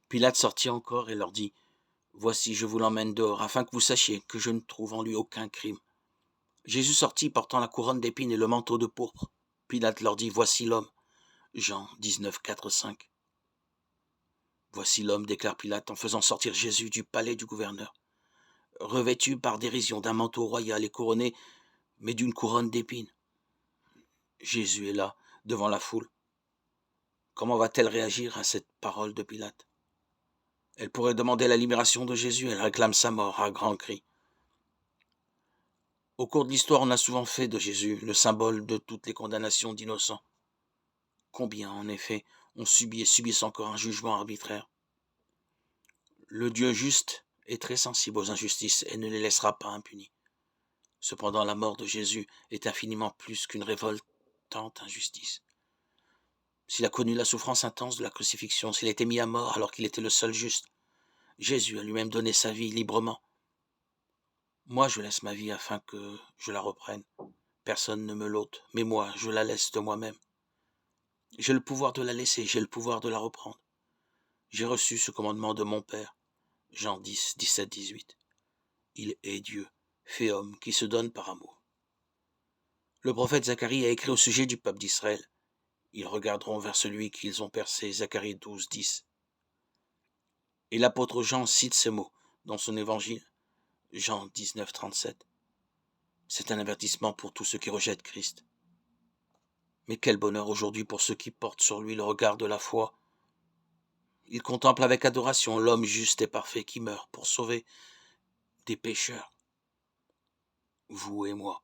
Pilate sortit encore et leur dit: Voici, je vous l'emmène dehors, afin que vous sachiez que je ne trouve en lui aucun crime. Jésus sortit portant la couronne d'épines et le manteau de pourpre. Pilate leur dit: Voici l'homme. Jean 19, 4, 5. Voici l'homme, déclare Pilate en faisant sortir Jésus du palais du gouverneur, revêtu par dérision d'un manteau royal et couronné, mais d'une couronne d'épines. Jésus est là, devant la foule. Comment va-t-elle réagir à cette parole de Pilate? Elle pourrait demander la libération de Jésus, elle réclame sa mort à grands cris. Au cours de l'histoire, on a souvent fait de Jésus le symbole de toutes les condamnations d'innocents. Combien, en effet, ont subi et subissent encore un jugement arbitraire? Le Dieu juste est très sensible aux injustices et ne les laissera pas impunis. Cependant, la mort de Jésus est infiniment plus qu'une révoltante injustice. S'il a connu la souffrance intense de la crucifixion, s'il a été mis à mort alors qu'il était le seul juste, Jésus a lui-même donné sa vie librement. Moi, je laisse ma vie afin que je la reprenne. Personne ne me l'ôte, mais moi, je la laisse de moi-même. J'ai le pouvoir de la laisser, j'ai le pouvoir de la reprendre. J'ai reçu ce commandement de mon Père. Jean 10, 17, 18. Il est Dieu, fait homme, qui se donne par amour. Le prophète Zacharie a écrit au sujet du peuple d'Israël. Ils regarderont vers celui qu'ils ont percé, Zacharie 12, 10. Et l'apôtre Jean cite ces mots dans son évangile, Jean 19, 37. C'est un avertissement pour tous ceux qui rejettent Christ. Mais quel bonheur aujourd'hui pour ceux qui portent sur lui le regard de la foi. Ils contemplent avec adoration l'homme juste et parfait qui meurt pour sauver des pécheurs, vous et moi.